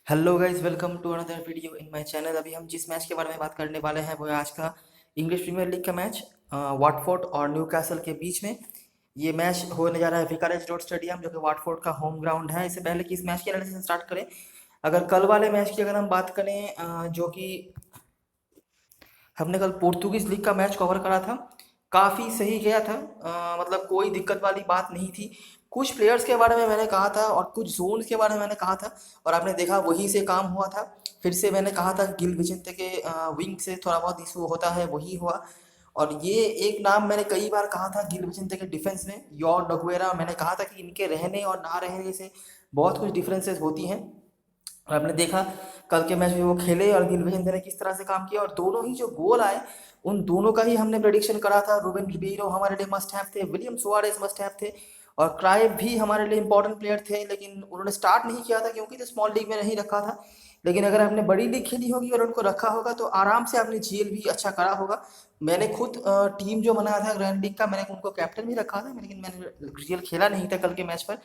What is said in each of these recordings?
Hello guys, welcome to another video in my channel. अभी हम जिस मैच के बारे में बात करने वाले हैं वो है आज का इंग्लिश प्रीमियर लीग का मैच, वाटफोर्ड और न्यूकासल के बीच में। ये मैच होने जा रहा है विकारेज रोड स्टेडियम, जो कि वाटफोर्ड का होम ग्राउंड है। इससे पहले कि इस मैच की एनालिसिस स्टार्ट करें, अगर कल वाले मैच की अगर हम बात करें, जो कि हमने कल पोर्तुगीज लीग का मैच कवर करा था, काफ़ी सही गया था। मतलब कोई दिक्कत वाली बात नहीं थी। कुछ प्लेयर्स के बारे में मैंने कहा था और कुछ जोन्स के बारे में मैंने कहा था, और आपने देखा वही से काम हुआ था। फिर से मैंने कहा था गिल विजेंते के विंग से थोड़ा बहुत इशू होता है, वही हुआ। और ये एक नाम मैंने कई बार कहा था गिल विजेंते के डिफेंस में, योर डगुएरा। मैंने कहा था कि इनके रहने और ना रहने से बहुत कुछ डिफरेंसेस होती हैं। और आपने देखा कल के मैच में वो खेले और गिलवेंद्र ने किस तरह से काम किया, और दोनों ही जो गोल आए उन दोनों का ही हमने प्रेडिक्शन करा था। रूबेन रिबेरो हमारे लिए मस्ट हैव थे, विलियम सुआरेस मस्ट हैव थे, और क्राइव भी हमारे लिए इंपॉर्टेंट प्लेयर थे, लेकिन उन्होंने स्टार्ट नहीं किया था क्योंकि तो स्मॉल लीग में नहीं रखा था। लेकिन अगर आपने बड़ी लीग खेली होगी और उनको रखा होगा तो आराम से आपने जीएल भी अच्छा करा होगा। मैंने खुद टीम जो बनाया था ग्रैंड लीग का, मैंने उनको कैप्टन भी रखा था, लेकिन मैंने जीएल खेला नहीं था कल के मैच पर।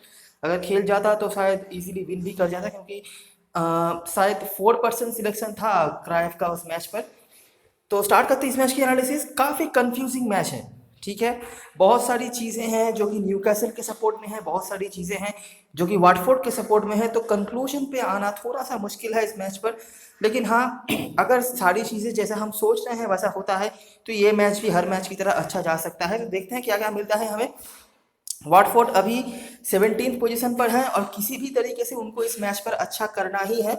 अगर खेल जाता तो शायद इजीली विन भी कर जाता, क्योंकि शायद 4% सिलेक्शन था क्राइफ का उस मैच पर। तो स्टार्ट करते हैं इस मैच की एनालिसिस। काफ़ी कंफ्यूजिंग मैच है, ठीक है। बहुत सारी चीज़ें हैं जो कि न्यूकासल के सपोर्ट में है, बहुत सारी चीज़ें हैं जो कि वाटफोर्ड के सपोर्ट में है, तो कंक्लूजन पे आना थोड़ा सा मुश्किल है इस मैच पर। लेकिन हाँ, अगर सारी चीज़ें जैसा हम सोच रहे हैं वैसा होता है तो ये मैच भी हर मैच की तरह अच्छा जा सकता है। तो देखते हैं क्या क्या मिलता है हमें। वाटफोर्ड अभी 17th पोजीशन पर है और किसी भी तरीके से उनको इस मैच पर अच्छा करना ही है,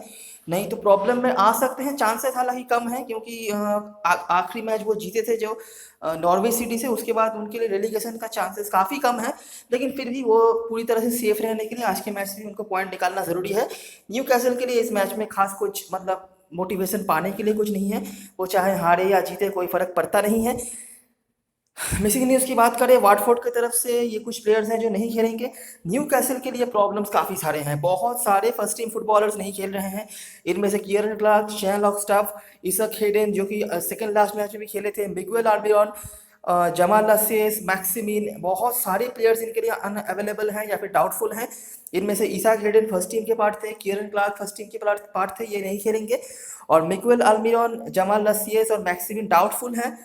नहीं तो प्रॉब्लम में आ सकते हैं। चांसेस हालांकि कम है, क्योंकि आखिरी मैच वो जीते थे जो नॉर्विच सिटी से, उसके बाद उनके लिए रेलीगेशन का चांसेस काफ़ी कम है। लेकिन फिर भी वो पूरी तरह से सेफ रहने के लिए आज के मैच से भी उनको पॉइंट निकालना ज़रूरी है। न्यू कैसल के लिए इस मैच में खास कुछ मतलब मोटिवेशन पाने के लिए कुछ नहीं है, वो चाहे हारे या जीते कोई फ़र्क पड़ता नहीं है। मिसिंग न्यूज़ की बात करें, वाटफोर्ड की तरफ से ये कुछ प्लेयर्स हैं जो नहीं खेलेंगे। न्यू कैसल के लिए प्रॉब्लम्स काफ़ी सारे हैं, बहुत सारे फर्स्ट टीम फुटबॉलर्स नहीं खेल रहे हैं। इनमें से कियरन क्लार्क, शैन लॉन्गस्टॉफ, इसक हेडेन जो कि सेकंड लास्ट मैच में भी खेले थे, मिगुएल आल्मिरॉन, जमाल लसेस, मैक्सिमिन, बहुत सारे प्लेयर्स इनके लिए अनअवेलेबल हैं या फिर डाउटफुल हैं। इनमें से इसाक हेडेन फर्स्ट टीम के पार्ट थे, कियरन क्लार्क फर्स्ट टीम के पार्ट थे, ये नहीं खेलेंगे। और मिगुएल आल्मिरॉन, जमाल लसियस और मैक्सिमिन डाउटफुल हैं।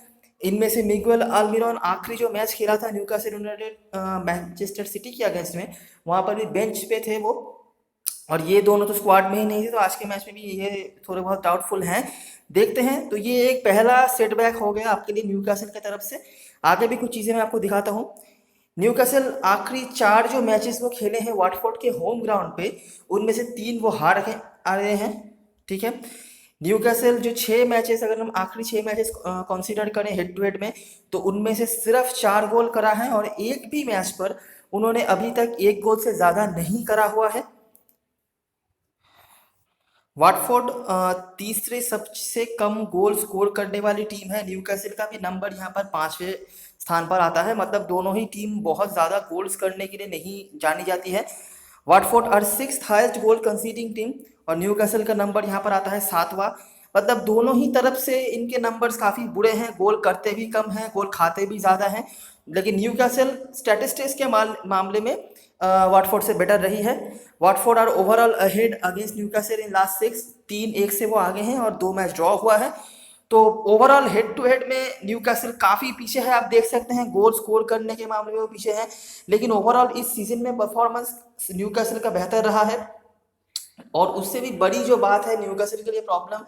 इनमें से मिगुएल आल्मिरॉन आखिरी जो मैच खेला था न्यूकासल यूनाइटेड मैनचेस्टर सिटी के अगेंस्ट में, वहाँ पर भी बेंच पे थे वो। और ये दोनों तो स्क्वाड में ही नहीं थे, तो आज के मैच में भी ये थोड़े बहुत डाउटफुल हैं। देखते हैं। तो ये एक पहला सेटबैक हो गया आपके लिए न्यूकासल की तरफ से। आगे भी कुछ चीज़ें मैं आपको दिखाता हूँ। न्यूकासल आखिरी 4 जो मैचेस वो खेले हैं वाटफोर्ड के होम ग्राउंड पे, उनमें से 3 वो हार के आ रहे हैं, ठीक है। न्यूकासल जो 6 मैचेस, अगर हम आखिरी 6 मैचेस कंसीडर करें हेड टू हेड में, तो उनमें से सिर्फ 4 गोल करा है, और एक भी मैच पर उन्होंने अभी तक एक गोल से ज़्यादा नहीं करा हुआ है। वाटफोर्ड तीसरे सबसे कम गोल स्कोर करने वाली टीम है। न्यूकासल का भी नंबर यहाँ पर 5वें स्थान पर आता है, मतलब दोनों ही टीम बहुत ज़्यादा गोल्स करने के लिए नहीं जानी जाती है। वाटफोर्ड और 6th highest goal conceding team, और न्यूकासल का नंबर यहाँ पर आता है 7वां। मतलब दोनों ही तरफ से इनके नंबर्स काफ़ी बुरे हैं, गोल करते भी कम हैं, गोल खाते भी ज़्यादा हैं। लेकिन न्यूकासल स्टैटिस्टिक्स के मामले में वाटफोर्ड से बेटर रही है। Watford are overall ahead against Newcastle in last 6, 3-1 से वो आगे हैं और 2 मैच ड्रॉ हुआ है। तो ओवरऑल हेड टू हेड में न्यूकासल काफ़ी पीछे है, आप देख सकते हैं गोल स्कोर करने के मामले में वो पीछे है। लेकिन ओवरऑल इस सीजन में परफॉर्मेंस न्यूकासल का बेहतर रहा है। और उससे भी बड़ी जो बात है न्यूकासल के लिए प्रॉब्लम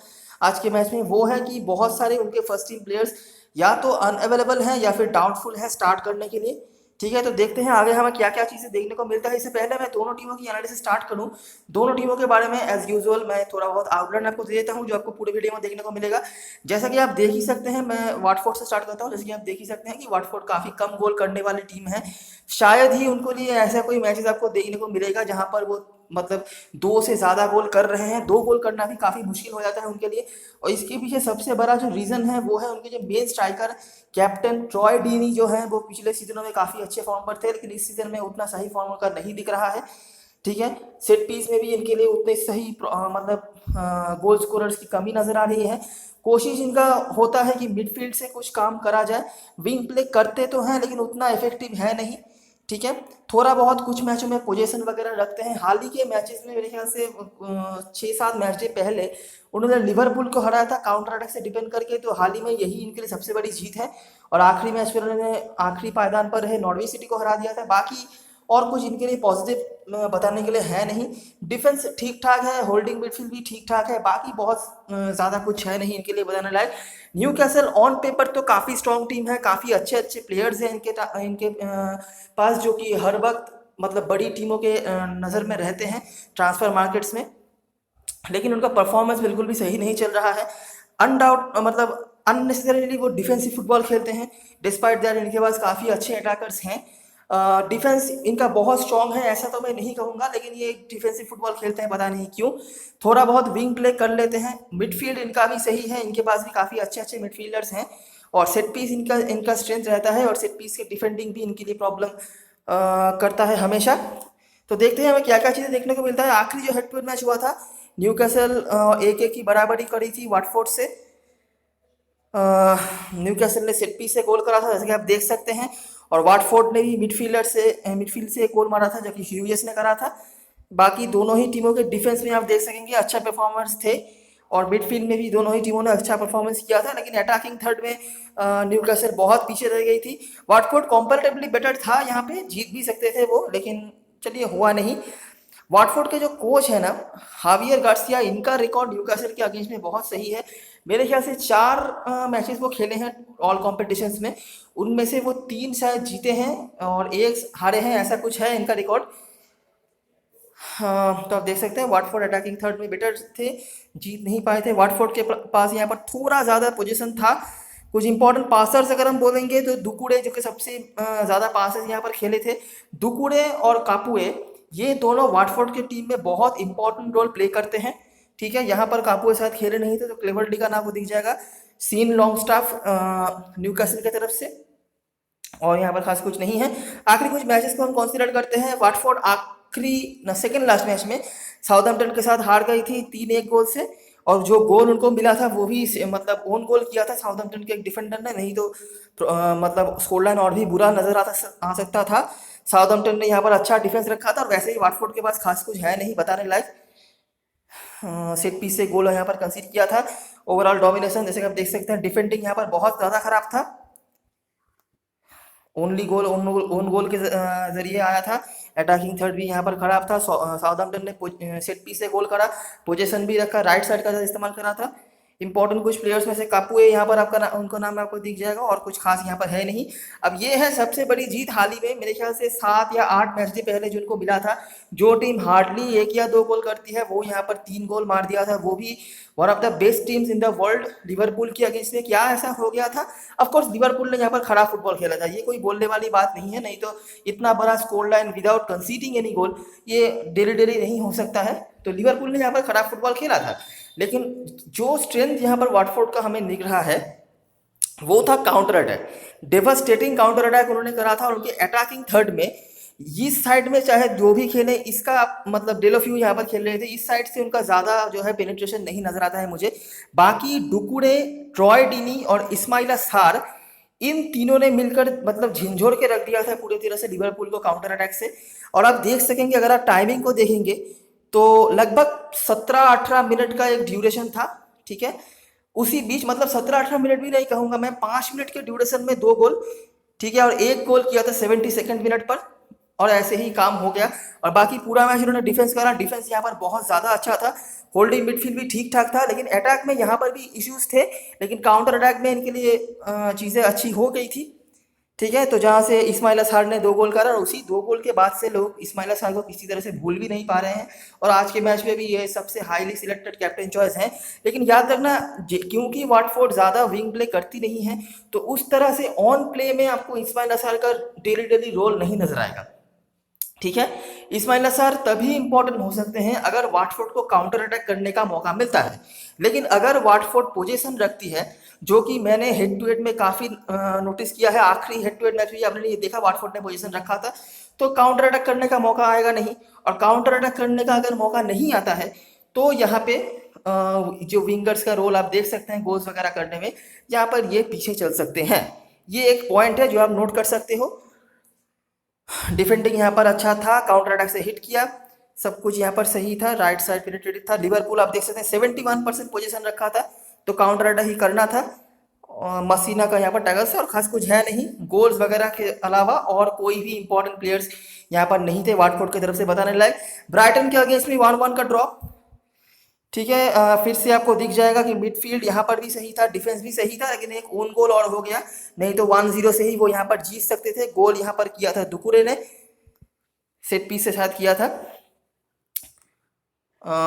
आज के मैच में, वो है कि बहुत सारे उनके फर्स्ट टीम प्लेयर्स या तो अनअवेलेबल हैं या फिर डाउटफुल हैं स्टार्ट करने के लिए, ठीक है। तो देखते हैं आगे हमें क्या क्या चीज़ें देखने को मिलता है। इससे पहले मैं दोनों टीमों की एनालिसिस स्टार्ट करूं, दोनों टीमों के बारे में एज यूजुअल मैं थोड़ा बहुत आउटलाइन आपको दे देता हूं, जो आपको पूरे वीडियो में देखने को मिलेगा। जैसा कि आप देख ही सकते हैं, मैं वाटफोर्ड से स्टार्ट करता हूं। जैसे कि आप देख ही सकते हैं कि वाटफोर्ड काफ़ी कम गोल करने वाली टीम है। शायद ही उनको लिए ऐसा कोई मैचेस आपको देखने को मिलेगा जहां पर वो मतलब 2 से ज़्यादा गोल कर रहे हैं। 2 गोल करना भी काफ़ी मुश्किल हो जाता है उनके लिए। और इसके पीछे सबसे बड़ा जो रीज़न है वो है उनके जो मेन स्ट्राइकर कैप्टन ट्रॉय डीनी जो है, वो पिछले सीजनों में काफ़ी अच्छे फॉर्म पर थे, लेकिन इस सीजन में उतना सही फॉर्म उनका नहीं दिख रहा है, ठीक है। सेट पीस में भी इनके लिए उतने सही मतलब गोल स्कोरर्स की कमी नज़र आ रही है। कोशिश इनका होता है कि मिडफील्ड से कुछ काम करा जाए, विंग प्ले करते तो हैं लेकिन उतना इफेक्टिव है नहीं, ठीक है। थोड़ा बहुत कुछ मैचों में पोजीशन वगैरह रखते हैं। हाल ही के मैचेस में मेरे ख्याल से 6-7 मैच डे पहले उन्होंने लिवरपूल को हराया था काउंटर अटैक से डिपेंड करके, तो हाल ही में यही इनके लिए सबसे बड़ी जीत है। और आखिरी मैच में उन्होंने आखिरी पायदान पर रहे नॉर्विच सिटी को हरा दिया था। बाकी और कुछ इनके लिए पॉजिटिव बताने के लिए है नहीं। डिफेंस ठीक ठाक है, होल्डिंग मिडफील्ड भी ठीक ठाक है, बाकी बहुत ज़्यादा कुछ है नहीं इनके लिए बताने लायक। न्यू कैसल ऑन पेपर तो काफ़ी स्ट्रॉन्ग टीम है, काफ़ी अच्छे अच्छे प्लेयर्स हैं इनके पास, जो कि हर वक्त मतलब बड़ी टीमों के नज़र में रहते हैं ट्रांसफ़र मार्केट्स में। लेकिन उनका परफॉर्मेंस बिल्कुल भी सही नहीं चल रहा है। अनडाउट मतलब अननेसेसरीली वो डिफेंसिव फुटबॉल खेलते हैं, डिस्पाइट दैट इनके पास काफ़ी अच्छे अटैकर्स हैं। डिफेंस इनका बहुत स्ट्रॉन्ग है ऐसा तो मैं नहीं कहूँगा, लेकिन ये डिफेंसिव फुटबॉल खेलते हैं पता नहीं क्यों। थोड़ा बहुत विंग प्ले कर लेते हैं। मिडफील्ड इनका भी सही है, इनके पास भी काफ़ी अच्छे अच्छे मिडफील्डर्स हैं। और सेट पीस इनका इनका स्ट्रेंथ रहता है, और सेट पीस के डिफेंडिंग भी इनके लिए प्रॉब्लम करता है हमेशा। तो देखते हैं हमें क्या क्या चीज़ें देखने को मिलता है। आखिरी जो हेड टू हेड मैच हुआ था, न्यूकैसल 1-1 की बराबरी करी थी वाटफोर्ड से। न्यूकैसल ने सेट पीस से गोल करा था जैसे कि आप देख सकते हैं, और वाटफोर्ड ने भी मिडफील्ड से एक गोल मारा था जो कि ह्यूजेस ने करा था। बाकी दोनों ही टीमों के डिफेंस में आप देख सकेंगे अच्छा परफॉर्मेंस थे, और मिडफील्ड में भी दोनों ही टीमों ने अच्छा परफॉर्मेंस किया था। लेकिन अटैकिंग थर्ड में न्यूकैसल बहुत पीछे रह गई थी। वाटफोर्ड कंपैरेटिवली बेटर था, यहाँ पे जीत भी सकते थे वो, लेकिन चलिए हुआ नहीं। वाटफोर्ड के जो कोच है ना, हावियर गार्सिया, इनका रिकॉर्ड न्यूकासल के अगेंस्ट में बहुत सही है। मेरे ख्याल से 4 मैचेस वो खेले हैं ऑल कॉम्पिटिशन्स में, उनमें से वो 3 शायद जीते हैं और 1 हारे हैं, ऐसा कुछ है इनका रिकॉर्ड। हाँ, तो आप देख सकते हैं वाटफोर्ड अटैकिंग थर्ड में बेटर थे, जीत नहीं पाए थे। वाटफोर्ड के पास यहाँ पर थोड़ा ज़्यादा पोजीशन था। कुछ इंपॉर्टेंट पासर्स अगर हम बोलेंगे तो दुकुड़े, जो कि सबसे ज़्यादा पासेस यहाँ पर खेले थे, दुकुड़े और कापुए, ये दोनों वाटफोर्ड की टीम में बहुत इंपॉर्टेंट रोल प्ले करते हैं। ठीक है, यहाँ पर कापुए साथ खेले नहीं थे, तो क्लेवर्ली का नाम को दिख जाएगा। सीन लॉन्ग स्टाफ न्यूकासल की तरफ से, और यहाँ पर खास कुछ नहीं है। आखिरी कुछ मैचेस को हम कंसीडर करते हैं। वाटफोर्ड आखिरी सेकंड लास्ट मैच में साउथहैम्पटन के साथ हार गई थी 3-1 गोल से, और जो गोल उनको मिला था वो भी मतलब ओन गोल किया था साउथहैम्पटन के एक डिफेंडर ने, नहीं तो मतलब स्कोर लाइन और भी बुरा नजर आ सकता था। साउथहैम्पटन ने यहाँ पर अच्छा डिफेंस रखा था, और वैसे ही वाटफोर्ड के पास खास कुछ है नहीं बताने लायक। सेट पीस से गोल यहाँ पर कंसीड किया था। ओवरऑल डोमिनेशन जैसे कि आप देख सकते हैं, डिफेंडिंग यहाँ पर बहुत ज़्यादा खराब था। ओनली गोल ओन गोल के जरिए आया था। अटैकिंग थर्ड भी यहाँ पर खराब था। साउथहैम्पटन ने सेट पीस से गोल करा, पोजीशन भी रखा, राइट साइड का इस्तेमाल करा था। इंपॉर्टेंट कुछ प्लेयर्स में से कापुए यहाँ पर आपका उनको नाम आपको दिख जाएगा, और कुछ खास यहाँ पर है नहीं। अब ये है सबसे बड़ी जीत हाल ही में, मेरे ख्याल से 7 या 8 मैच से पहले जिनको मिला था। जो टीम हार्डली 1 या 2 गोल करती है, वो यहाँ पर 3 गोल मार दिया था, वो भी one of the best teams in the world Liverpool के अगेंस्ट में। क्या ऐसा हो गया था? ऑफ कोर्स लिवरपूल ने यहाँ पर खराब फुटबॉल खेला था, ये कोई बोलने वाली बात नहीं है, नहीं तो इतना बड़ा score line without conceding any गोल ये डेली डेली नहीं हो सकता है। तो लिवरपूल ने यहाँ पर खराब फुटबॉल खेला था, लेकिन जो स्ट्रेंथ यहाँ पर वाटफोर्ड का हमें दिख रहा है वो था counter attack. Devastating counter attack उन्होंने करा था, और उनके अटैकिंग थर्ड में इस साइड में चाहे जो भी खेले, इसका मतलब डेलोफ्यू यहाँ पर खेल रहे थे, इस साइड से उनका ज़्यादा जो है पेनिट्रेशन नहीं नजर आता है मुझे। बाकी डुकुडे, ट्रॉय डीनी और इस्माइला सार, इन तीनों ने मिलकर मतलब झिंझोर के रख दिया था पूरी तरह से लिवरपूल को काउंटर अटैक से। और आप देख सकेंगे, अगर आप टाइमिंग को देखेंगे तो लगभग 17-18 मिनट का एक ड्यूरेशन था। ठीक है, उसी बीच मतलब 17-18 मिनट भी नहीं कहूँगा मैं, 5 मिनट के ड्यूरेशन में 2 गोल। ठीक है, और 1 गोल किया था 72 मिनट पर, और ऐसे ही काम हो गया। और बाकी पूरा मैच उन्होंने डिफेंस करा, डिफेंस यहाँ पर बहुत ज़्यादा अच्छा था। होल्डिंग मिडफील्ड भी ठीक ठाक था, लेकिन अटैक में यहाँ पर भी इश्यूज थे, लेकिन काउंटर अटैक में इनके लिए चीज़ें अच्छी हो गई थी। ठीक है, तो जहाँ से इस्माइल असार ने 2 गोल करा, और उसी 2 गोल के बाद से लोग इस्माइल असार को किसी तरह से भूल भी नहीं पा रहे हैं, और आज के मैच में भी ये सबसे हाईली सिलेक्टेड कैप्टन चॉइस हैं। लेकिन याद रखना, क्योंकि वाटफोर्ड ज़्यादा विंग प्ले करती नहीं है, तो उस तरह से ऑन प्ले में आपको इस्माइल असार का डेली डेली रोल नहीं नजर आएगा। ठीक है, इस्माइल असार तभी इंपॉर्टेंट हो सकते हैं अगर वाटफोर्ड को काउंटर अटैक करने का मौका मिलता है। लेकिन अगर वाटफोर्ड पोजीशन रखती है, जो कि मैंने हेड टू हेड में काफ़ी नोटिस किया है, आखिरी हेड टू हेड मैच में आपने ये देखा वाटफोर्ड ने पोजीशन रखा था, तो काउंटर अटैक करने का मौका आएगा नहीं। और काउंटर अटैक करने का अगर मौका नहीं आता है, तो यहाँ पे जो विंगर्स का रोल आप देख सकते हैं गोल्स वगैरह करने में, यहाँ पर ये पीछे चल सकते हैं। ये एक पॉइंट है जो आप नोट कर सकते हो। डिफेंडिंग यहाँ पर अच्छा था, काउंटर अटैक से हिट किया, सब कुछ यहाँ पर सही था, राइट साइड पेनिट्रेटेड था। लिवरपूल आप देख सकते हैं 71% पोजीशन रखा था, तो काउंटर अटैक ही करना था। मसीना का यहाँ पर टैगल से और खास कुछ है नहीं, गोल्स वगैरह के अलावा और कोई भी इंपॉर्टेंट प्लेयर्स यहाँ पर नहीं थे वाटफोर्ड की तरफ से बताने लायक। ब्राइटन के अगेंस्ट में 1-1 का ड्रॉ। ठीक है, फिर से आपको दिख जाएगा कि मिडफील्ड यहाँ पर भी सही था, डिफेंस भी सही था, लेकिन एक ओन गोल और हो गया, नहीं तो 1-0 से ही वो यहाँ पर जीत सकते थे। गोल यहाँ पर किया था दुकुरे ने, सेट पीस से शायद किया था।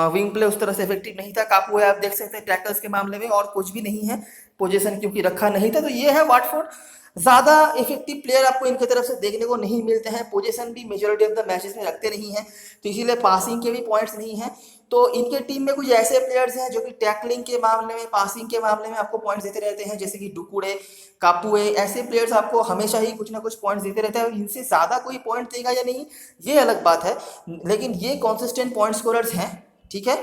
विंग प्ले उस तरह से इफेक्टिव नहीं था। कापू है, आप देख सकते हैं टैकल्स के मामले में, और कुछ भी नहीं है, पोजीशन क्योंकि रखा नहीं था। तो ये है वाटफोर्ड, ज़्यादा इफेक्टिव प्लेयर आपको इनकी तरफ से देखने को नहीं मिलते हैं, पोजीशन भी मेजोरिटी ऑफ द मैचेस में रखते नहीं हैं, तो इसीलिए पासिंग के भी पॉइंट्स नहीं हैं। तो इनके टीम में कुछ ऐसे प्लेयर्स हैं जो कि टैकलिंग के मामले में, पासिंग के मामले में आपको पॉइंट्स देते रहते हैं, जैसे कि डुकुड़े, कापुए, ऐसे प्लेयर्स आपको हमेशा ही कुछ ना कुछ पॉइंट्स देते रहते हैं। इनसे ज़्यादा कोई पॉइंट देगा या नहीं ये अलग बात है, लेकिन ये कॉन्सिस्टेंट पॉइंट स्कोरर्स हैं। ठीक है,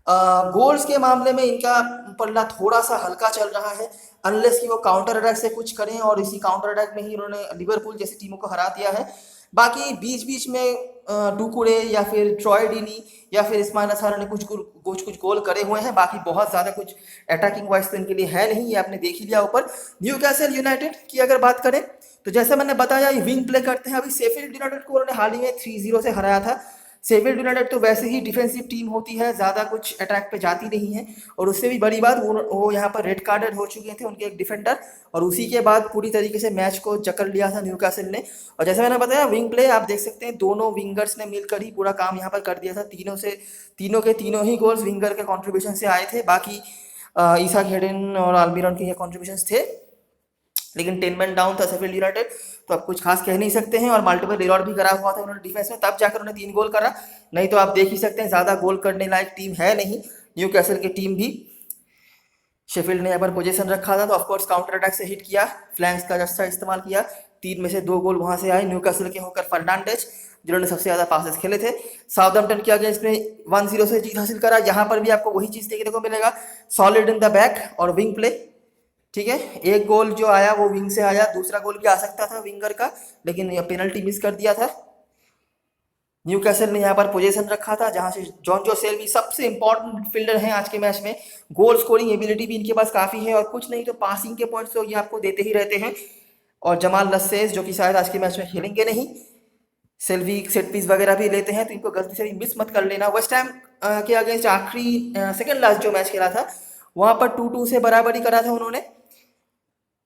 गोल्स के मामले में इनका पल्ला थोड़ा सा हल्का चल रहा है, अनलेस कि वो काउंटर अटैक से कुछ करें, और इसी काउंटर अटैक में ही उन्होंने लिवरपूल जैसी टीमों को हरा दिया है। बाकी बीच बीच में डुकुरे या फिर ट्रॉय डीनी या फिर इस्माइल असार ने कुछ गोल करे हुए हैं, बाकी बहुत ज़्यादा कुछ अटैकिंग वाइज तो इनके लिए है नहीं, ये आपने देख ही लिया ऊपर। न्यूकैसल यूनाइटेड की अगर बात करें तो जैसे मैंने बताया ये विंग प्ले करते हैं। अभी शेफील्ड यूनाइटेड को उन्होंने हाल ही में 3-0 से हराया था। शेफील्ड यूनाइटेड तो वैसे ही डिफेंसिव टीम होती है, ज़्यादा कुछ अटैक पे जाती नहीं है, और उससे भी बड़ी बात वो यहाँ पर रेड कार्डेड हो चुके थे उनके एक डिफेंडर, और उसी के बाद पूरी तरीके से मैच को जकड़ लिया था न्यूकासल ने। और जैसे मैंने बताया विंग प्ले आप देख सकते हैं, दोनों विंगर्स ने मिलकर ही पूरा काम यहाँ पर कर दिया था। तीनों ही गोल्स विंगर के कॉन्ट्रीब्यूशन से आए थे। बाकी ईसा हेडन और आल्मिरॉन के ये कॉन्ट्रीब्यूशन थे, लेकिन 10 मैन डाउन था शेफील्ड यूनाइटेड, तो आप कुछ खास कह नहीं सकते हैं। और मल्टीपल रिकॉर्ड भी करा हुआ था उन्होंने डिफेंस में, तब जाकर उन्होंने 3 गोल करा, नहीं तो आप देख ही सकते हैं ज़्यादा गोल करने लायक टीम है नहीं न्यूकैसल की टीम भी। शेफील्ड ने यहाँ पर पोजीशन रखा था, तो ऑफकोर्स काउंटर अटैक से हिट किया, फ्लैंक्स का अच्छा इस्तेमाल किया, 3 में से 2 गोल वहाँ से आए न्यूकैसल के होकर फर्नांडेज, जिन्होंने सबसे ज़्यादा पासेस खेले थे। साउथहैम्पटन के अगेंस्ट में 1-0 से जीत हासिल करा, यहाँ पर भी आपको वही चीज़ देखने को मिलेगा, सॉलिड इन द बैक और विंग प्ले। ठीक है, एक गोल जो आया वो विंग से आया, दूसरा गोल भी आ सकता था विंगर का, लेकिन पेनल्टी मिस कर दिया था। न्यूकैसल ने यहाँ पर पोजीशन रखा था, जहाँ से जॉन सेल्वी सबसे इंपॉर्टेंट फील्डर हैं आज के मैच में, गोल स्कोरिंग एबिलिटी भी इनके पास काफ़ी है, और कुछ नहीं तो पासिंग के पॉइंट्स तो ये आपको देते ही रहते हैं। और जमाल लस्सेस जो कि शायद आज के मैच में खेलेंगे नहीं, सेल्वी सेट पीस वगैरह भी लेते हैं, तो इनको गलती से भी मिस मत कर लेना। वेस्ट हैम के अगेंस्ट आखिरी सेकेंड लास्ट जो मैच खेला था, वहाँ पर 2-2 से बराबरी करा था उन्होंने।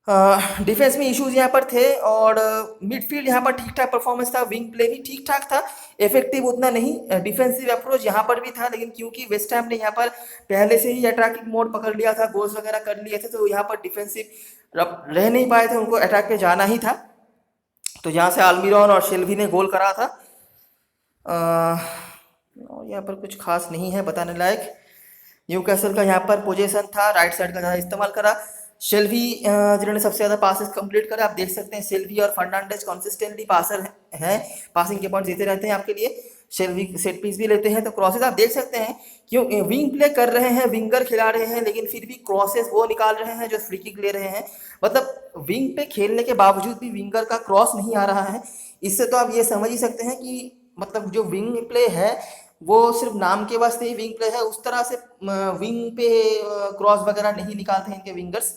डिफेंस में इश्यूज यहाँ पर थे, और मिडफील्ड यहाँ पर ठीक ठाक परफॉर्मेंस था, विंग प्ले भी ठीक ठाक था, इफेक्टिव उतना नहीं। डिफेंसिव अप्रोच यहाँ पर भी था, लेकिन क्योंकि वेस्ट हैम ने यहाँ पर पहले से ही अटैकिंग मोड पकड़ लिया था, गोल्स वगैरह कर लिए थे, तो यहाँ पर डिफेंसिव रह नहीं पाए थे, उनको अटैक पे जाना ही था। तो यहाँ से आल्मिरॉन और शेल्वी ने गोल करा था। यहाँ पर कुछ खास नहीं है बताने लायक। न्यूकैसल का यहाँ पर पोजीशन था, राइट साइड का ज़्यादा इस्तेमाल करा। शेल्वी जिन्होंने सबसे ज़्यादा पासेस कंप्लीट करा, आप देख सकते हैं शेल्वी और फर्नांडेज कंसिस्टेंटली पासर हैं, पासिंग के पॉइंट देते रहते हैं आपके लिए। शेल्वी सेट पीस भी लेते हैं, तो क्रॉसेस आप देख सकते हैं क्यों विंग प्ले कर रहे हैं, विंगर खिला रहे हैं, लेकिन फिर भी क्रॉसेस वो निकाल रहे हैं जो फ्री किक ले रहे हैं। मतलब विंग पे खेलने के बावजूद भी विंगर का क्रॉस नहीं आ रहा है। इससे तो आप ये समझ ही सकते हैं कि मतलब जो विंग प्ले है वो सिर्फ नाम के वास्ते ही विंग प्ले है, उस तरह से विंग पे क्रॉस वगैरह नहीं निकालते हैं इनके विंगर्स।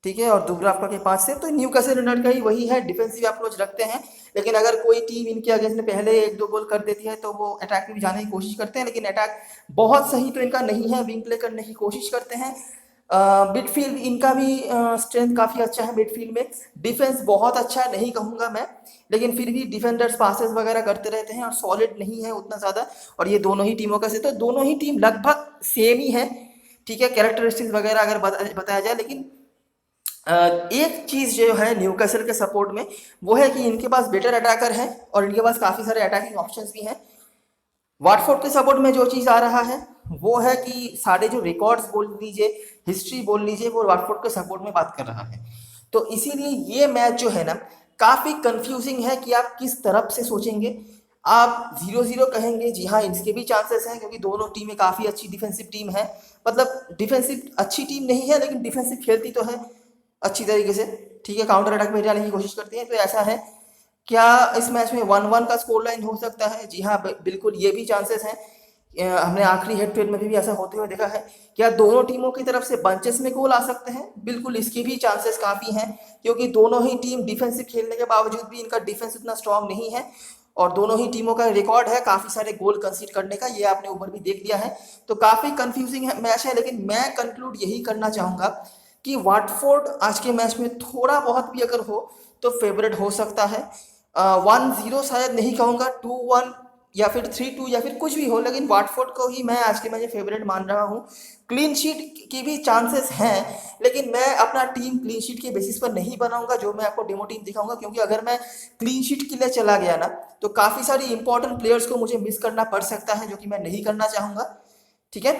ठीक है, और दुबरावका के पास से तो न्यूकैसल यूनाइटेड का ही वही है, डिफेंसिव अप्रोच रखते हैं, लेकिन अगर कोई टीम इनके अगेंस्ट में पहले 1-2 गोल कर देती है तो वो अटैक में भी जाने की कोशिश करते हैं, लेकिन अटैक बहुत सही तो इनका नहीं है, विंग प्ले करने की कोशिश करते हैं। मिडफील्ड इनका भी स्ट्रेंथ काफ़ी अच्छा है मिडफील्ड में, डिफेंस बहुत अच्छा नहीं कहूँगा मैं, लेकिन फिर भी डिफेंडर्स पासेस वगैरह करते रहते हैं, और सॉलिड नहीं है उतना ज़्यादा। और ये दोनों ही टीमों का से तो दोनों ही टीम लगभग सेम ही है। ठीक है, कैरेक्टरिस्टिक्स वगैरह अगर बताया जाए, लेकिन एक चीज़ जो है न्यूकैसल के सपोर्ट में वो है कि इनके पास बेटर अटैकर है, और इनके पास काफ़ी सारे अटैकिंग ऑप्शंस भी हैं। वाटफोर्ड के सपोर्ट में जो चीज़ आ रहा है वो है कि सारे जो रिकॉर्ड्स बोल लीजिए, हिस्ट्री बोल लीजिए, वो वाटफोर्ड के सपोर्ट में बात कर रहा है। तो इसीलिए ये मैच जो है ना काफ़ी कंफ्यूजिंग है कि आप किस तरफ से सोचेंगे। आप 0-0 कहेंगे, जी हाँ इसके भी चांसेस हैं, क्योंकि दोनों टीमें काफ़ी अच्छी डिफेंसिव टीम है, मतलब डिफेंसिव अच्छी टीम नहीं है लेकिन डिफेंसिव खेलती तो है अच्छी तरीके से। ठीक है, काउंटर अटैक में जाने की कोशिश करती है, तो ऐसा है क्या इस मैच में 1-1 का स्कोर लाइन हो सकता है? जी हाँ, बिल्कुल ये भी चांसेस हैं। हमने आखिरी हेड टू हेड में भी ऐसा होते हुए देखा है। क्या दोनों टीमों की तरफ से बंचेस में गोल आ सकते हैं? बिल्कुल इसकी भी चांसेस काफ़ी हैं, क्योंकि दोनों ही टीम डिफेंसिव खेलने के बावजूद भी इनका डिफेंस उतना स्ट्रांग नहीं है, और दोनों ही टीमों का रिकॉर्ड है काफ़ी सारे गोल कंसीड करने का, ये आपने ऊपर भी देख लिया है। तो काफ़ी कंफ्यूजिंग मैच है, लेकिन मैं कंक्लूड यही करना चाहूँगा कि वाटफोर्ड आज के मैच में थोड़ा बहुत भी अगर हो तो फेवरेट हो सकता है। 1-0 शायद नहीं कहूँगा, 2-1 या फिर 3-2 या फिर कुछ भी हो, लेकिन वाटफोर्ड को ही मैं आज के मैच में फेवरेट मान रहा हूँ। क्लीन शीट की भी चांसेस हैं, लेकिन मैं अपना टीम क्लीन शीट के बेसिस पर नहीं बनाऊंगा, जो मैं आपको डेमो टीम दिखाऊंगा, क्योंकि अगर मैं क्लीन शीट के लिए चला गया ना, तो काफ़ी सारी इंपॉर्टेंट प्लेयर्स को मुझे मिस करना पड़ सकता है, जो कि मैं नहीं करना चाहूँगा। ठीक है,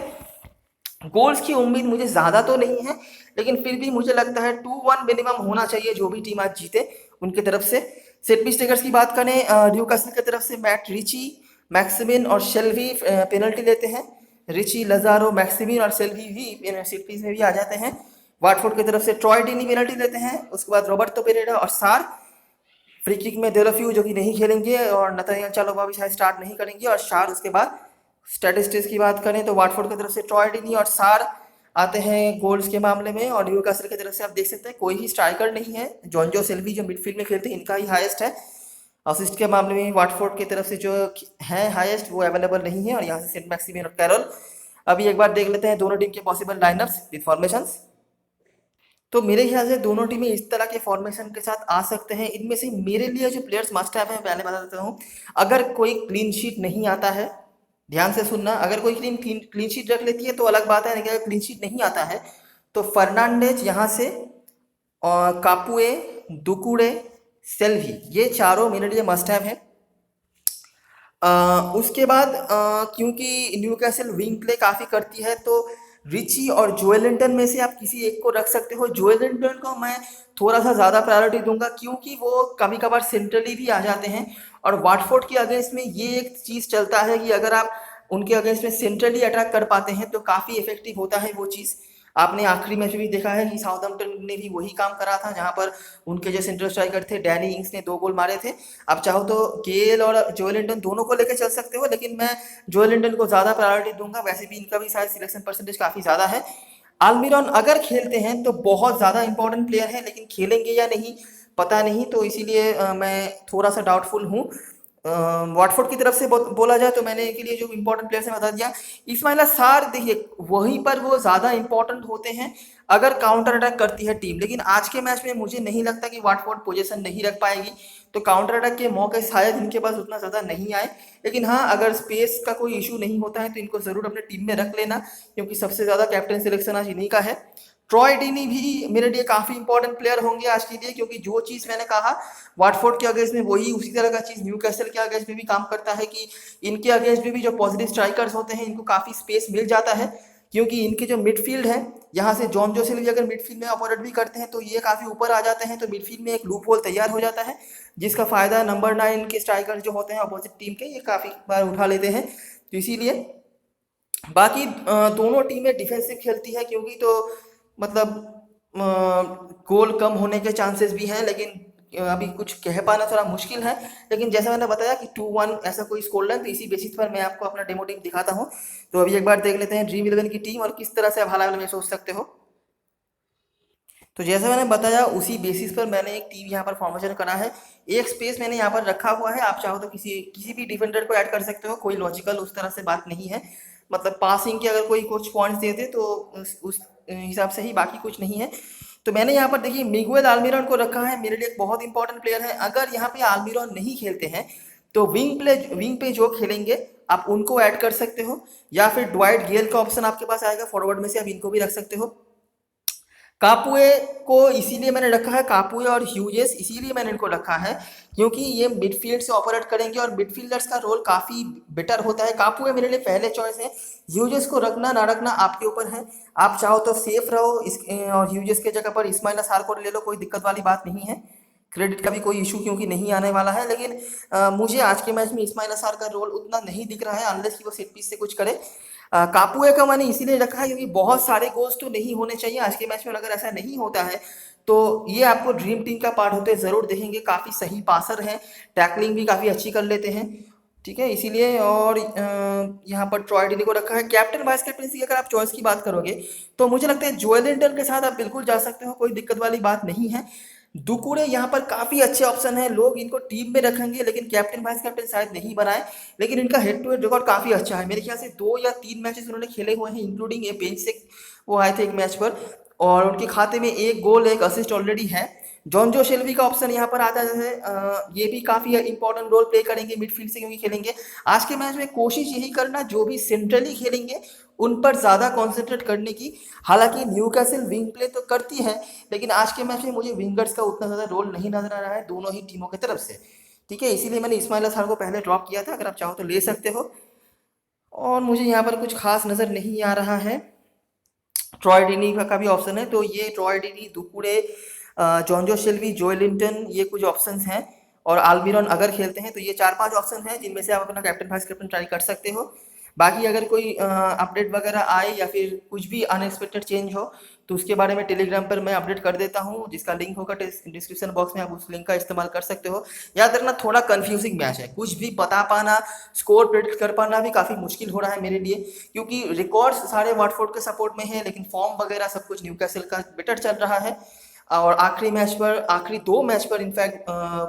गोल्स की उम्मीद मुझे ज़्यादा तो नहीं है, लेकिन फिर भी मुझे लगता है 2-1 मिनिमम होना चाहिए जो भी टीम आज जीते उनकी तरफ से। सेट पीस टेकर्स की बात करें, न्यूकासल की तरफ से मैट रिची, मैक्सिमिन और शेल्वी पेनल्टी लेते हैं। रिची, लजारो, मैक्सिमिन और शेल्वी भी सेट पीस में भी आ जाते हैं। वाटफोर्ड की तरफ से ट्रॉय डीनी पेनल्टी लेते हैं, उसके बाद रॉबर्टो पेरेरा और सार। फ्री किक में देलोफ्यू जो कि नहीं खेलेंगे, और नथानियल चालोबा भी शायद स्टार्ट नहीं करेंगे, और शार उसके बाद। स्टैटिस्टिक्स की बात करें तो वाटफोर्ड की तरफ से ट्रॉय डिनी और सार आते हैं गोल्स के मामले में, और न्यूकासल की तरफ से आप देख सकते हैं कोई ही स्ट्राइकर नहीं है। जॉन्जो सिल्वी जो मिडफील्ड में खेलते हैं, इनका ही हाईएस्ट है। असिस्ट के मामले में वाटफोर्ड की तरफ से जो है हाईएस्ट, वो अवेलेबल नहीं है, और यहाँ से सेंट मैक्सिमियन और कैरोल। अभी एक बार देख लेते हैं दोनों टीम के पॉसिबल लाइनअप्स विद फॉर्मेशंस। तो मेरे ख्याल से दोनों टीमें इस तरह के फॉर्मेशन के साथ आ सकते हैं। इनमें से मेरे लिए जो प्लेयर्स मस्ट हैव है, पहले बता देता हूँ। अगर कोई क्लीन शीट नहीं आता है, ध्यान से सुनना, अगर कोई टीम क्लीन शीट रख लेती है तो अलग बात है, लेकिन अगर क्लीन शीट नहीं आता है तो फर्नांडेज यहाँ से, और कापुए, दुकुड़े, सेल्वी, ये चारों मेरे लिए मस्ट हैव है। उसके बाद क्योंकि न्यूकासल विंग प्ले काफ़ी करती है, तो रिची और जोएलिंटन में से आप किसी एक को रख सकते हो। जोएलिंटन को मैं थोड़ा सा ज़्यादा प्रायोरिटी दूंगा, क्योंकि वो कभी कभार सेंट्रली भी आ जाते हैं, और वाटफोर्ड के अगेंस्ट में ये एक चीज़ चलता है कि अगर आप उनके अगेंस्ट में सेंट्रली अटैक कर पाते हैं तो काफ़ी इफेक्टिव होता है वो चीज़। आपने आखिरी मैच में भी देखा है कि साउथहैम्पटन ने भी वही काम करा था, जहां पर उनके जो सेंट्रल स्ट्राइकर थे डैनी इंग्स ने 2 गोल मारे थे। आप चाहो तो केएल और जोएलिंटन दोनों को लेकर चल सकते हो, लेकिन मैं जोएलिंटन को ज़्यादा प्रायोरिटी दूंगा, वैसे भी इनका भी शायद सिलेक्शन परसेंटेज काफ़ी ज़्यादा है। आल्मिरॉन अगर खेलते हैं तो बहुत ज़्यादा इंपॉर्टेंट प्लेयर है, लेकिन खेलेंगे या नहीं पता नहीं, तो इसीलिए मैं थोड़ा सा डाउटफुल हूँ। वाटफोर्ड की तरफ से बोला जाए तो मैंने इनके लिए जो इंपॉर्टेंट प्लेयर्स हैं बता दिया। इस्माइला सार देखिए, वहीं पर वो ज़्यादा इंपॉर्टेंट होते हैं अगर काउंटर अटैक करती है टीम, लेकिन आज के मैच में मुझे नहीं लगता कि वाटफोर्ड पोजीशन नहीं रख पाएगी, तो काउंटर अटैक के मौके शायद इनके पास उतना ज़्यादा नहीं आए। लेकिन हाँ, अगर स्पेस का कोई इशू नहीं होता है तो इनको ज़रूर अपने टीम में रख लेना, क्योंकि सबसे ज़्यादा कैप्टन सिलेक्शन आज इन्हीं का है। ट्रॉय डीनी भी मेरे लिए काफ़ी इंपॉर्टेंट प्लेयर होंगे आज के लिए, क्योंकि जो चीज़ मैंने कहा वाटफोर्ड के अगेंस्ट में, वही उसी तरह का चीज़ न्यूकासल के अगेंस्ट में भी काम करता है, कि इनके अगेंस्ट में भी जो पॉजिटिव स्ट्राइकर्स होते हैं इनको काफ़ी स्पेस मिल जाता है, क्योंकि इनके जो मिडफील्ड है, यहाँ से जॉन जोसेल भी अगर मिडफील्ड में ऑपरेट भी करते हैं तो ये काफ़ी ऊपर आ जाते हैं, तो मिडफील्ड में एक लूप होल तैयार हो जाता है, जिसका फ़ायदा नंबर 9 के स्ट्राइकर जो होते हैं अपोजिट टीम के, ये काफ़ी बार उठा लेते हैं। तो इसीलिए बाकी दोनों टीमें डिफेंसिव खेलती है, क्योंकि तो मतलब गोल कम होने के चांसेस भी हैं, लेकिन अभी कुछ कह पाना थोड़ा मुश्किल है। लेकिन जैसा मैंने बताया कि 2-1 ऐसा कोई स्कोर लाइन, तो इसी बेसिस पर मैं आपको अपना डेमो टीम दिखाता हूँ। तो अभी एक बार देख लेते हैं ड्रीम 11 की टीम और किस तरह से आप हाल में सोच सकते हो। तो जैसा मैंने बताया उसी बेसिस पर मैंने एक टीम यहाँ पर फॉर्मेशन करा है। एक स्पेस मैंने यहाँ पर रखा हुआ है, आप चाहो तो किसी किसी भी डिफेंडर को ऐड कर सकते हो, कोई लॉजिकल उस तरह से बात नहीं है। मतलब पासिंग के अगर कोई कुछ पॉइंट्स देते तो उस हिसाब से ही, बाकी कुछ नहीं है। तो मैंने यहाँ पर देखिए मिगुएल आल्मिरॉन को रखा है, मेरे लिए एक बहुत इंपॉर्टेंट प्लेयर है। अगर यहाँ पे आल्मिरॉन नहीं खेलते हैं तो विंग पे जो खेलेंगे आप उनको ऐड कर सकते हो, या फिर ड्वाइट गेल का ऑप्शन आपके पास आएगा फॉरवर्ड में से, आप इनको भी रख सकते हो। कापुए को इसीलिए मैंने रखा है, कापुए और ह्यूजेस इसीलिए मैंने इनको रखा है क्योंकि ये मिडफील्ड से ऑपरेट करेंगे और मिडफील्डर्स का रोल काफ़ी बेटर होता है। कापुए मेरे लिए पहले चॉइस है, ह्यूजेस को रखना ना रखना आपके ऊपर है। आप चाहो तो सेफ रहो और ह्यूजेस के जगह पर इस्माइल सार को ले लो, कोई दिक्कत वाली बात नहीं है। क्रेडिट का भी कोई इशू क्योंकि नहीं आने वाला है, लेकिन मुझे आज के मैच में इस्माइल सार का रोल उतना नहीं दिख रहा है अनलेस कि वो सेट पीस से कुछ करे। कापुए का मैंने इसीलिए रखा है क्योंकि बहुत सारे गोल्स तो नहीं होने चाहिए आज के मैच में, अगर ऐसा नहीं होता है तो ये आपको ड्रीम टीम का पार्ट होते ज़रूर देखेंगे। काफ़ी सही पासर हैं, टैकलिंग भी काफ़ी अच्छी कर लेते हैं, ठीक है, इसीलिए। और यहाँ पर ट्रॉय डिनी को रखा है। कैप्टन वाइस कैप्टनसी की अगर आप चॉइस की बात करोगे तो मुझे लगता है जोएलिंटन के साथ आप बिल्कुल जा सकते हो, कोई दिक्कत वाली बात नहीं है। दुकुड़े यहाँ पर काफ़ी अच्छे ऑप्शन हैं, लोग इनको टीम में रखेंगे लेकिन कैप्टन वाइस कैप्टन शायद नहीं बनाए, लेकिन इनका हेड टू हेड रिकॉर्ड काफ़ी अच्छा है। मेरे ख्याल से 2 या 3 मैचेस उन्होंने खेले हुए हैं, इंक्लूडिंग ये बेंच से वो आए थे एक मैच पर, और उनके खाते में 1 गोल 1 असिस्ट ऑलरेडी है। जॉन शेल्बी का ऑप्शन यहाँ पर आता है, ये भी काफ़ी इंपॉर्टेंट रोल प्ले करेंगे मिडफील्ड से क्योंकि खेलेंगे। आज के मैच में कोशिश यही करना जो भी सेंट्रली खेलेंगे उन पर ज़्यादा कॉन्सेंट्रेट करने की। हालांकि न्यूकासल विंग प्ले तो करती है, लेकिन आज के मैच में मुझे विंगर्स का उतना ज़्यादा रोल नहीं नजर आ रहा है दोनों ही टीमों की तरफ से, ठीक है, इसीलिए मैंने इस्माइल अजहर को पहले ड्रॉप किया था। अगर आप चाहो तो ले सकते हो, और मुझे यहाँ पर कुछ खास नज़र नहीं आ रहा है। ट्रॉय डिनी का भी ऑप्शन है, तो ये ट्रॉय डिनी, दुकुड़े, जॉन शेल्बी, जोएलिंटन, ये कुछ ऑप्शंस हैं। और आल्मिरॉन अगर खेलते हैं तो ये 4-5 ऑप्शन हैं जिनमें से आप अपना कैप्टन वाइस कैप्टन ट्राई कर सकते हो। बाकी अगर कोई अपडेट वगैरह आए या फिर कुछ भी अनएक्सपेक्टेड चेंज हो तो उसके बारे में टेलीग्राम पर मैं अपडेट कर देता हूँ, जिसका लिंक होगा डिस्क्रिप्शन बॉक्स में, आप उस लिंक का इस्तेमाल कर सकते हो। याद रखना थोड़ा कंफ्यूजिंग मैच है, कुछ भी बता पाना, स्कोर प्रेडिक्ट कर पाना भी काफ़ी मुश्किल हो रहा है मेरे लिए, क्योंकि रिकॉर्ड्स सारे वाटफोर्ड के सपोर्ट में है लेकिन फॉर्म वगैरह सब कुछ न्यूकासल का बेटर चल रहा है। और आखिरी मैच पर, आखिरी 2 मैच पर इनफैक्ट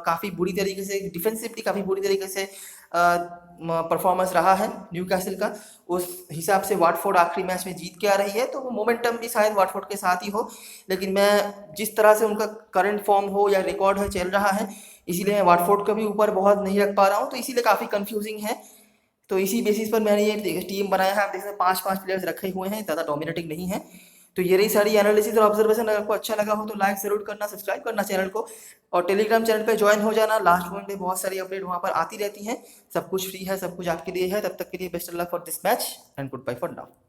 काफ़ी बुरी तरीके से डिफेंसिवली काफ़ी बुरी तरीके से परफॉर्मेंस रहा है न्यूकासल का। उस हिसाब से वाटफोर्ड आखिरी मैच में जीत के आ रही है, तो वो मोमेंटम भी शायद वाटफोर्ड के साथ ही हो, लेकिन मैं जिस तरह से उनका करंट फॉर्म हो या रिकॉर्ड है चल रहा है, इसीलिए मैं वाटफोर्ड को भी ऊपर बहुत नहीं रख पा रहा हूँ, तो इसीलिए काफ़ी कंफ्यूजिंग है। तो इसी बेसिस पर मैंने ये टीम बनाया है। आप देख सकते हैं 5-5 प्लेयर्स रखे हुए हैं, ज़्यादा डोमिनेटिंग नहीं है। तो ये रही सारी एनालिसिस और ऑब्जर्वेशन। अगर आपको अच्छा लगा हो तो लाइक जरूर करना, सब्सक्राइब करना चैनल को, और टेलीग्राम चैनल पे ज्वाइन हो जाना। लास्ट मोमेंट में बहुत सारी अपडेट वहाँ पर आती रहती हैं, सब कुछ फ्री है, सब कुछ आपके लिए है। तब तक के लिए best of luck for this match and good bye for now.